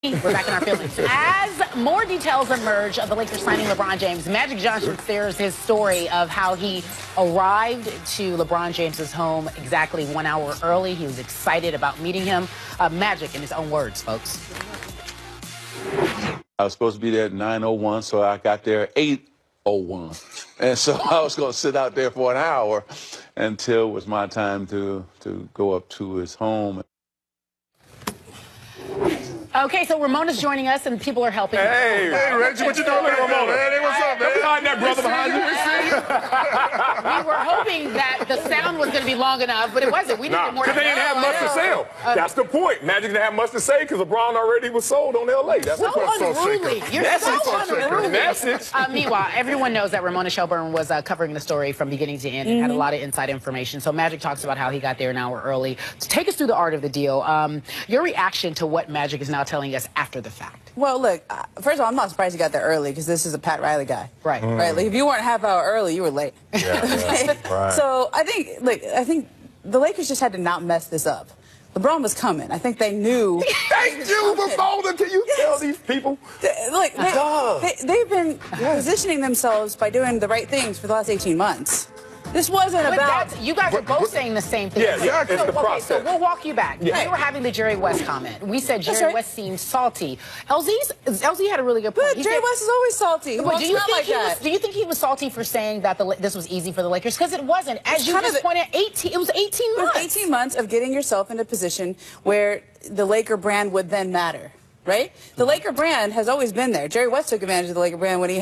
We're back in our feelings. As more details emerge of the Lakers signing LeBron James, Magic Johnson shares his story of how he arrived to LeBron James's home exactly 1 hour early. He was excited about meeting him. Magic in his own words, folks. I was supposed to be there at 9:01, so I got there at 8:01. And so I was going to sit out there for an hour until it was my time to go up to his home. Okay, so Ramona's joining us, and people are helping. Hey, Reggie, what you doing with Ramona? Hey, what's up, man? Behind that brother behind you. We were hoping that the sound was going to be long enough, but it wasn't. We needed more. Because they didn't have much to sell. That's the point. Magic didn't have much to say because LeBron already was sold on L.A. That's so unruly. You're so unruly. Message. Meanwhile, everyone knows that Ramona Shelburne was covering the story from beginning to end and had a lot of inside information. So Magic talks about how he got there an hour early. So take us through the art of the deal. Your reaction to what Magic is now telling us after the fact. Well, look, first of all, I'm not surprised he got there early because this is a Pat Riley guy. Right. Right. Like, if you weren't half hour early, you were late. Yeah, right. So I think the Lakers just had to not mess this up. LeBron was coming. I think they knew. Thank you for folding. Can you tell these people? Look, they've been positioning themselves by doing the right things for the last 18 months. This wasn't about... You guys are both saying the same thing. Yeah, exactly. It's the process. So we'll walk you back. Yeah. We were having the Jerry West comment. We said Jerry West seemed salty. LZ had a really good point. But Jerry West is always salty. But do you think he was salty for saying that this was easy for the Lakers? Because it wasn't. As you just pointed out, it was 18 months. 18 months of getting yourself in a position where the Laker brand would then matter. Right? The Laker brand has always been there. Jerry West took advantage of the Laker brand when he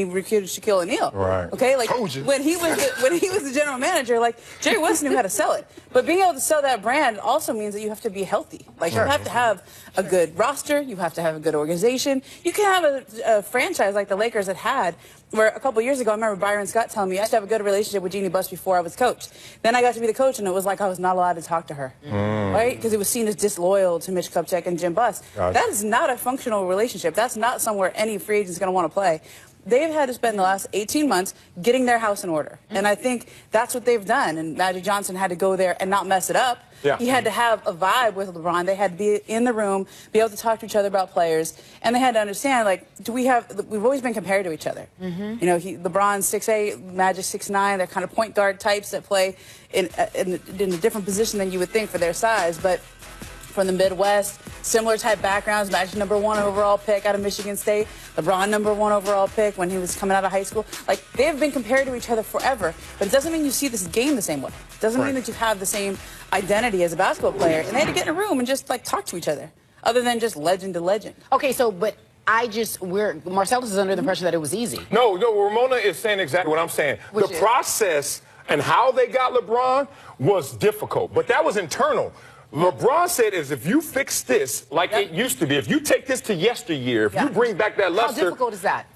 recruited Shaquille O'Neal. Right. Okay? Like when he was the general manager, like Jerry West knew how to sell it. But being able to sell that brand also means that you have to be healthy. Like you have to have a good roster, you have to have a good organization. You can have a franchise like the Lakers had had, where a couple years ago, I remember Byron Scott telling me I used to have a good relationship with Jeannie Buss before I was coached. Then I got to be the coach, and it was like I was not allowed to talk to her, right? Because it was seen as disloyal to Mitch Kupchak and Jim Buss. That is not a functional relationship. That's not somewhere any free agent is going to want to play. They've had to spend the last 18 months getting their house in order. And I think that's what they've done. And Magic Johnson had to go there and not mess it up. Yeah. He had to have a vibe with LeBron. They had to be in the room, be able to talk to each other about players. And they had to understand, like, we've always been compared to each other. You know, LeBron's 6'8", Magic 6'9". They're kind of point guard types that play in a different position than you would think for their size. But from the Midwest, similar type backgrounds. Magic #1 overall pick out of Michigan State. LeBron #1 overall pick when he was coming out of high school. Like, they have been compared to each other forever, but it doesn't mean you see this game the same way. It doesn't mean that you have the same identity as a basketball player. And they had to get in a room and just, like, talk to each other, other than just legend to legend. Okay, so, but Marcellus is under the impression that it was easy. No, Ramona is saying exactly what I'm saying. The process and how they got LeBron was difficult, but that was internal. LeBron said is if you fix this like it used to be, if you take this to yesteryear, if you bring back that luster. How difficult is that?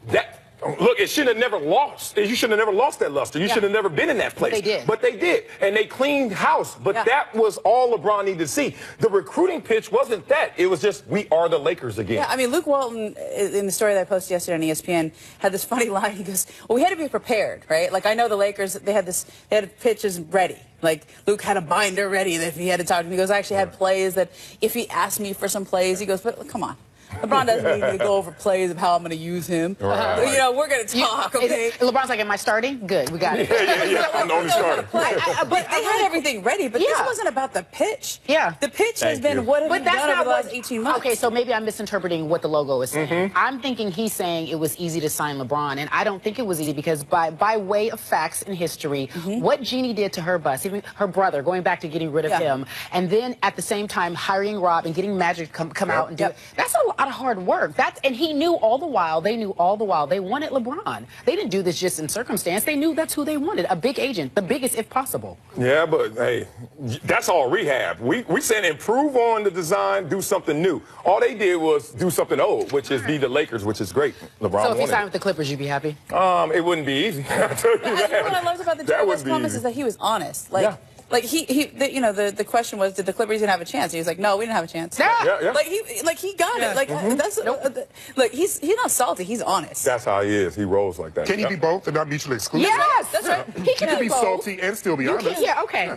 Look, it should have never lost. You should have never lost that luster. You should have never been in that place. But they did. But they did. And they cleaned house. But that was all LeBron needed to see. The recruiting pitch wasn't that. It was just, we are the Lakers again. Yeah, I mean, Luke Walton, in the story that I posted yesterday on ESPN, had this funny line. He goes, well, we had to be prepared, right? Like, I know the Lakers, they had pitches ready. Like, Luke had a binder ready that if he had to talk to me. He goes, I actually had plays that if he asked me for some plays, he goes, but come on. LeBron doesn't need me to go over plays of how I'm going to use him. You know, we're going to talk, okay? LeBron's like, am I starting? Good, we got it. Yeah. I'm the only starter. But they had everything ready, but this wasn't about the pitch. Yeah. The pitch has been what have you done over the last 18 months. Okay, so maybe I'm misinterpreting what the logo is saying. I'm thinking he's saying it was easy to sign LeBron, and I don't think it was easy because by way of facts and history, what Jeannie did to her bus, even her brother, going back to getting rid of him, and then at the same time hiring Rob and getting Magic to come out and do it, that's a lot of hard work. And he knew all the while, they wanted LeBron. They didn't do this just in circumstance. They knew that's who they wanted, a big agent, the biggest if possible. Yeah, but hey, that's all rehab. We said improve on the design, do something new. All they did was do something old, which is be the Lakers, which is great. LeBron So if he signed with the Clippers, you'd be happy? It wouldn't be easy. I'll tell you that. What I loved about the Jerry West comments is that he was honest. Like, like the question was, did the Clippers even have a chance? He was like, no, we didn't have a chance. Yeah. Like he got it. Like that's look, he's not salty. He's honest. That's how he is. He rolls like that. Can he be both and not mutually exclusive? Yes, that's right. He can be salty and still be honest. Yeah, okay.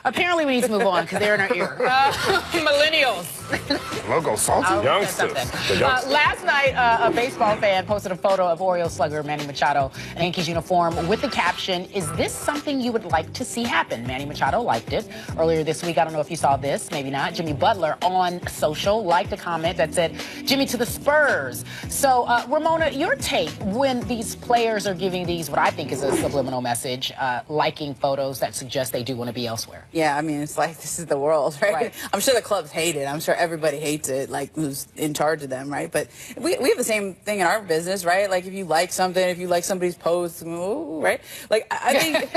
Apparently, we need to move on because they're in our ear. Millennials. Logo salty. Youngsters. Last night, a baseball fan posted a photo of Orioles slugger Manny Machado in Yankees uniform with the caption, "Is this something you would like to see happen?" Manny Machado liked it. Earlier this week, I don't know if you saw this, maybe not, Jimmy Butler on social liked a comment that said, "Jimmy to the Spurs." So, Ramona, your take when these players are giving these, what I think is a subliminal message, liking photos that suggest they do want to be elsewhere. Yeah, I mean, it's like, this is the world, right? I'm sure the clubs hate it. I'm sure everybody hates it, like, who's in charge of them, right? But we have the same thing in our business, right? Like, if you like something, if you like somebody's post, ooh, right? Like, I think,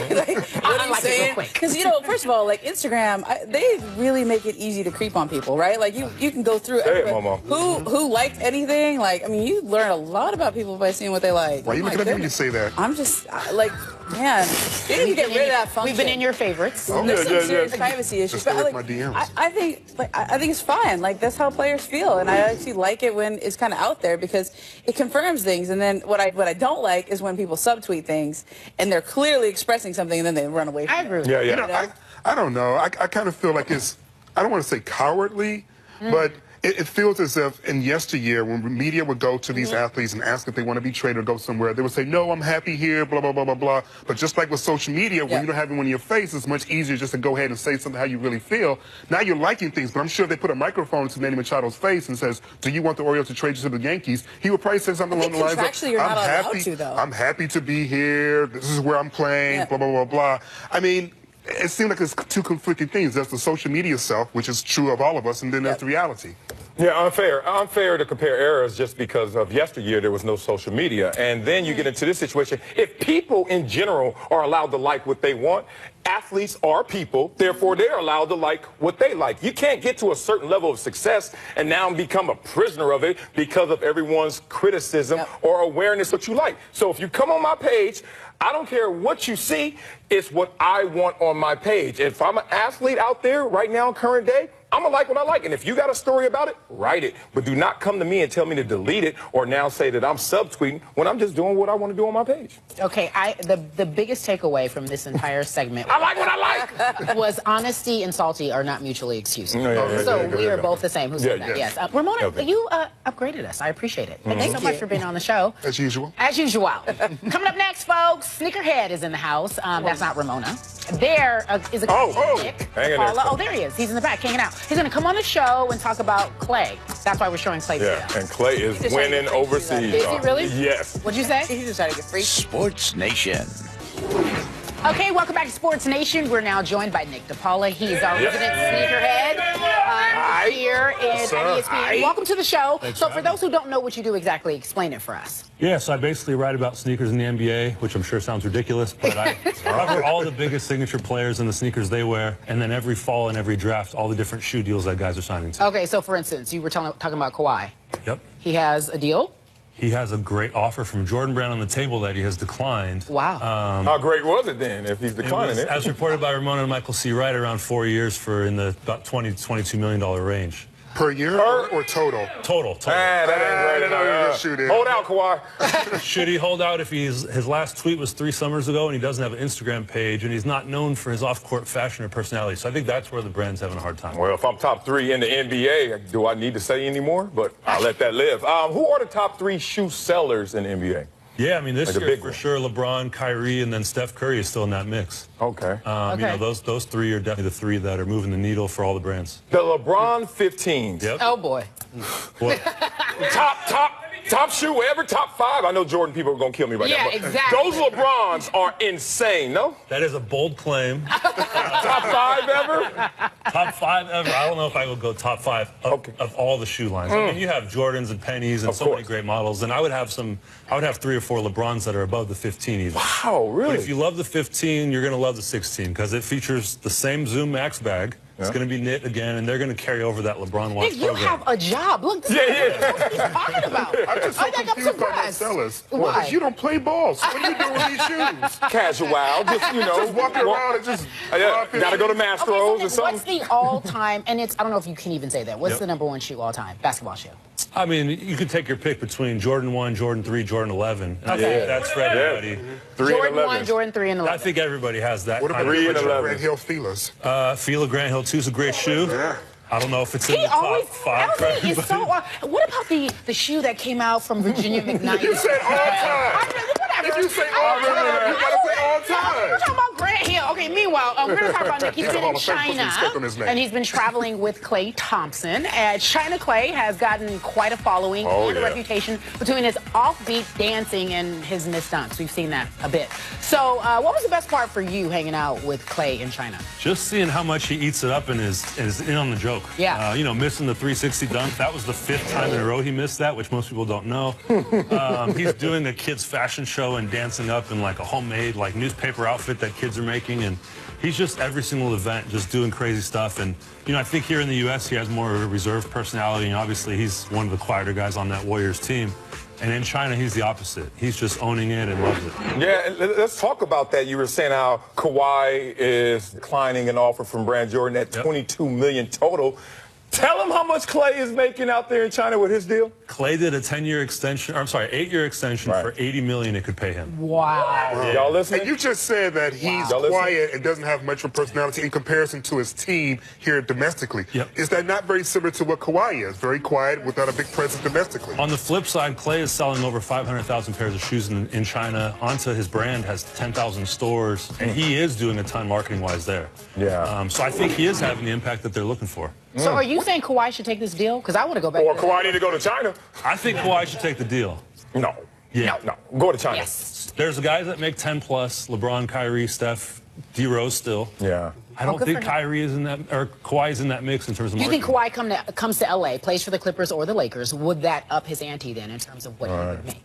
like, what I'm saying, because, you know, first of all, like, Instagram, they really make it easy to creep on people, right? Like, you can go through who liked anything. Like, I mean, you learn a lot about people by seeing what they like. Why are you looking at me when you say that? I'm just, like, man, they need to get rid of that function. We've been in your favorites. Oh, There's some serious privacy issues. Just stay with Like, my DMs. I think it's fine. Like, that's how players feel, and I actually like it when it's kind of out there because it confirms things. And then what I don't like is when people subtweet things and they're clearly expressing something and then they run away from it. I agree with Yeah, you. yeah. You know, I don't know. I kind of feel like it's, I don't want to say cowardly, but it feels as if in yesteryear when media would go to these athletes and ask if they want to be traded or go somewhere, they would say, no, I'm happy here, blah, blah, blah, blah, blah. But just like with social media, when you don't have anyone in your face, it's much easier just to go ahead and say something how you really feel. Now you're liking things, but I'm sure if they put a microphone to Manny Machado's face and says, do you want the Orioles to trade you to the Yankees? He would probably say something along the lines of, contractually you're not allowed to, though. I'm happy to be here. This is where I'm playing, blah, blah, blah, blah. I mean, it seems like it's two conflicting things. There's the social media self, which is true of all of us, and then there's the reality. Yeah, unfair to compare eras just because of yesteryear there was no social media. And then you get into this situation. If people in general are allowed to like what they want, athletes are people, therefore they're allowed to like what they like. You can't get to a certain level of success and now become a prisoner of it because of everyone's criticism or awareness that you like. So if you come on my page, I don't care what you see, it's what I want on my page. If I'm an athlete out there right now, current day, I'm going to like what I like. And if you got a story about it, write it. But do not come to me and tell me to delete it or now say that I'm subtweeting when I'm just doing what I want to do on my page. Okay, the biggest takeaway from this entire segment I like what I like. was honesty and salty are not mutually excusing. So we are both the same. Who said that? Yes. Ramona, you upgraded us. I appreciate it. Thank you so much for being on the show. As usual. As usual. Coming up next, folks, Sneakerhead is in the house. That's not Ramona. There is a Nick. Oh, there he is. He's in the back hanging out. He's going to come on the show and talk about Clay. That's why we're showing Clay today. Yeah, and Clay is winning overseas. Is he really? Yes. What'd you say? He's just trying to get free. Sports Nation. Okay, welcome back to Sports Nation. We're now joined by Nick DePaula. He's our resident sneakerhead here at ESPN. Welcome to the show. So for those who don't know what you do exactly, explain it for us. Yeah, so I basically write about sneakers in the NBA, which I'm sure sounds ridiculous, but I cover all the biggest signature players and the sneakers they wear, and then every fall and every draft, all the different shoe deals that guys are signing to. Okay, so for instance, you were talking about Kawhi. Yep. He has a deal? He has a great offer from Jordan Brand on the table that he has declined. Wow. How great was it then if he's declining it? As reported by Ramona and Michael C. Wright, around 4 years for in the about $20 to $22 million range. Per year or total? Total. That ain't right. Hold out, Kawhi. Should he hold out if his last tweet was 3 summers ago and he doesn't have an Instagram page and he's not known for his off-court fashion or personality? So I think that's where the brand's having a hard time. Well, if I'm top 3 in the NBA, do I need to say any more? But I'll let that live. Who are the top 3 shoe sellers in the NBA? Yeah, I mean, this Like year for sure, LeBron, Kyrie, and then Steph Curry is still in that mix. Okay. You know, those 3 are definitely the 3 that are moving the needle for all the brands. The LeBron 15s. Yep. Oh, boy. What? Top shoe ever, top 5. I know Jordan people are going to kill me right now. But exactly. those LeBrons are insane, no? That is a bold claim. Top 5 ever? Top 5 ever. I don't know if I would go top 5 of all the shoe lines. I mean, you have Jordans and Pennies and so many great models, and I would have 3 or 4 LeBrons that are above the 15 even. Wow, really? But if you love the 15, you're going to love the 16 because it features the same Zoom Max bag. It's going to be knit again, and they're going to carry over that LeBron watch Nick, you have a job. Look, this is what you're talking about. I'm just so confused by my sellers. Why? Because you don't play ball. So what are you doing with these shoes? Casual, just, you know. Just walking around and just... Gotta go to Mastros or something. What's the all-time, and I don't know if you can even say that, what's the #1 shoe all-time, basketball shoe? I mean, you could take your pick between Jordan 1, Jordan 3, Jordan 11. And I think that's for everybody. 3 Jordan and 1, Jordan 3, and 11. I think everybody has that. What about kind of 3 and 11? Grant Hill Feelers? Fila Grant Hill 2 is a great shoe. Yeah. I don't know if it's in He the top always, 5 for Elsie is everybody. so. What about the shoe that came out from Virginia McKnight? You said all time. Whatever. If you say all time, you gotta say all time. We're talking about Grant Hill. Okay, meanwhile, we're going to talk about Nick. He's He's a been Hall in of Fame, put some China, respect on his name. and he's been traveling with Klay Thompson. And China Klay has gotten quite a following and a reputation between his offbeat dancing and his missed dunks. We've seen that a bit. So what was the best part for you hanging out with Klay in China? Just seeing how much he eats it up and is in on the joke. Yeah. You know, missing the 360 dunk. That was the 5th time in a row he missed that, which most people don't know. He's doing a kid's fashion show and dancing up in like a homemade like newspaper outfit that kids are making, and he's just every single event just doing crazy stuff. And you know, I think here in the U.S. he has more of a reserved personality, and obviously he's one of the quieter guys on that Warriors team. And in China, he's the opposite. He's just owning it and loves it. Yeah, and let's talk about that. You were saying how Kawhi is declining an offer from Brand Jordan at $22 million total. Tell him how much Klay is making out there in China with his deal. Klay did a 10-year extension, or I'm sorry, 8-year extension for $80 million it could pay him. Wow. Y'all listening? And you just said that he's quiet and doesn't have much of a personality in comparison to his team here domestically. Yep. Is that not very similar to what Kawhi is? Very quiet without a big presence domestically. On the flip side, Klay is selling over 500,000 pairs of shoes in China. Onto his brand has 10,000 stores, and he is doing a ton marketing-wise there. Yeah. So I think he is having the impact that they're looking for. So are you saying Kawhi should take this deal? Because I want to go back. Or to Kawhi need to go to China. I think Kawhi should take the deal. No. Yeah. No. Go to China. Yes. There's guys that make 10 plus, LeBron, Kyrie, Steph, D Rose still. Yeah. I don't good think for him. Kyrie is in that, or Kawhi is in that mix in terms of Do you think marketing. Kawhi comes to LA, plays for the Clippers or the Lakers? Would that up his ante then in terms of what he would make?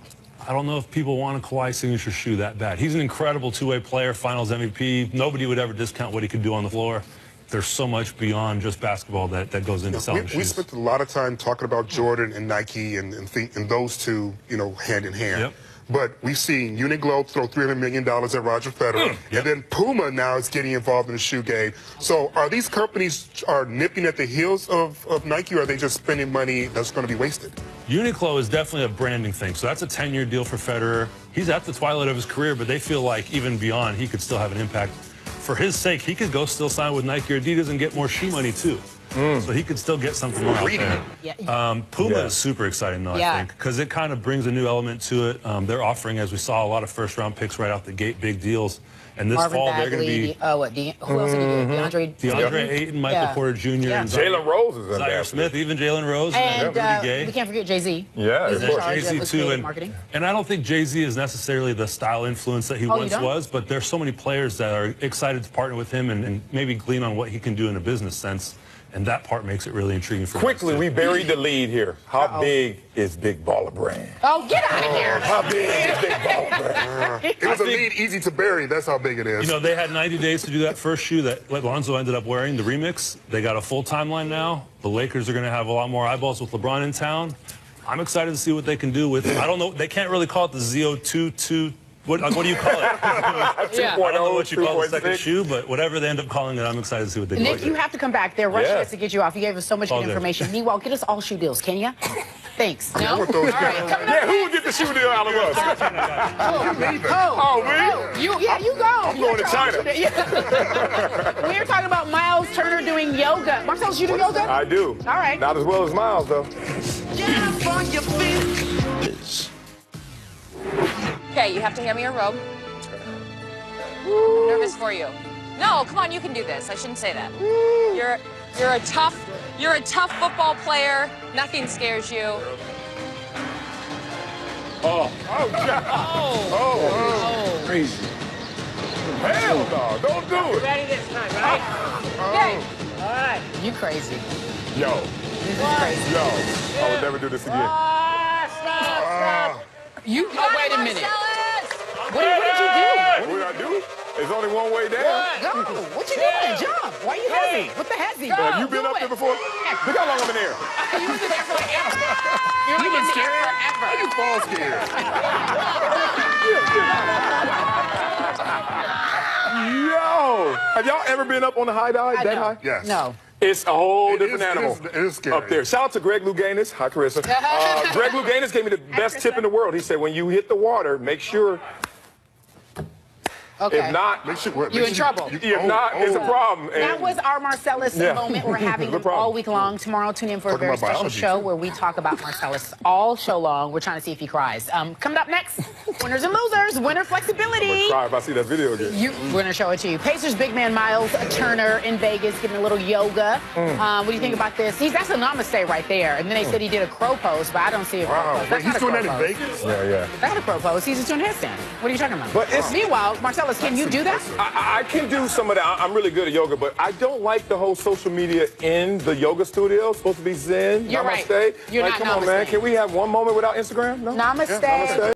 I don't know if people want a Kawhi signature shoe that bad. He's an incredible two-way player, finals MVP. Nobody would ever discount what he could do on the floor. There's so much beyond just basketball that goes into selling shoes. We spent a lot of time talking about Jordan and Nike and those two, you know, hand in hand. Yep. But we've seen Uniqlo throw $300 million at Roger Federer. And then Puma now is getting involved in the shoe game. So are these companies nipping at the heels of Nike, or are they just spending money that's going to be wasted? Uniqlo is definitely a branding thing. So that's a 10-year deal for Federer. He's at the twilight of his career, but they feel like even beyond, he could still have an impact. For his sake, he could go still sign with Nike or Adidas and get more shoe money too. So he could still get something more out there. Yeah. Puma is super exciting though, I think, because it kind of brings a new element to it. They're offering, as we saw, a lot of first-round picks right out the gate, big deals. And this Marvin fall, Bagley, they're going to be who else did you do? DeAndre Ayton, Michael Porter Jr., and Jalen Rose is in Zaire there. Smith, even Jalen Rose, And Rudy Gay. we can't forget Jay-Z. Yeah, He's of in course. charge Jay-Z of too, creative marketing. and I don't think Jay-Z is necessarily the style influence that he once don't? was, but there's so many players that are excited to partner with him and maybe glean on what he can do in a business sense, and that part makes it really intriguing for Quickly, us. we buried the lead here. How big is Big Baller Brand? Oh, get out of here. How big is Big Baller Brand? It was a lead easy to bury. That's how big it is. You know, they had 90 days to do that first shoe that Lonzo ended up wearing, the remix. They got a full timeline now. The Lakers are going to have a lot more eyeballs with LeBron in town. I'm excited to see what they can do with it. I don't know. They can't really call it the ZO22. What do you call it? I don't know what you call the second shoe, but whatever they end up calling it, I'm excited to see what they do. Nick, you have to come back. They're rushing Yeah. us to get you off. You gave us so much All good good. information. Meanwhile, get us all shoe deals, can you? Thanks. No? want those All right, guys. coming Yeah, up who would next. get the shoe deal out of us? Oh, me? You go. I'm going to China. We're talking about Miles Turner doing yoga. Marcellus, you do yoga? I do. All right. Not as well as Miles, though. Okay, you have to hand me your robe. I'm nervous for you. No, come on, you can do this. I shouldn't say that. You're a tough football player. Nothing scares you. Oh, God. Oh. Crazy. Hell no. Don't do it. Ready this time, right? Okay. All right. You crazy. Yo. This is crazy. Yo. I would never do this again. Stop. You, wait a minute. Marcellus! What did you do? What did I do? There's only one way down. Go. What you doing? Jump. Why you heavy? What the hezzy? Have you been up there before? Look how long I'm in there. You've been there forever. You been scared? How you fall scared? Yo. Have y'all ever been up on the high dive? That high? Yes. No. It's a whole It different is- animal it is scary. up there. Shout out to Greg Louganis. Hi, Carissa. Greg Louganis gave me the best tip in the world. He said, when you hit the water, make sure. Okay. If not, you in trouble. If not, it's a problem. That was our Marcellus moment we're having all week long. Tomorrow, tune in for a very special show where we talk about Marcellus all show long. We're trying to see if he cries. Coming up next, winners and losers, winner flexibility. I'm gonna cry if I see that video again. We're going to show it to you. Pacers big man Miles Turner in Vegas getting a little yoga. What do you think about this? That's a namaste right there. And then they said he did a crow pose, but I don't see a crow pose. Wait, he's doing that in Vegas? Yeah. That's not a crow pose. He's just doing a headstand. What are you talking about? But meanwhile, Marcellus, can you do that? I can do some of that. I'm really good at yoga, but I don't like the whole social media in the yoga studio. It's supposed to be zen. You're namaste. right. You're like, not come on, namaste. man. Can we have one moment without Instagram? No? Namaste. Yeah, namaste.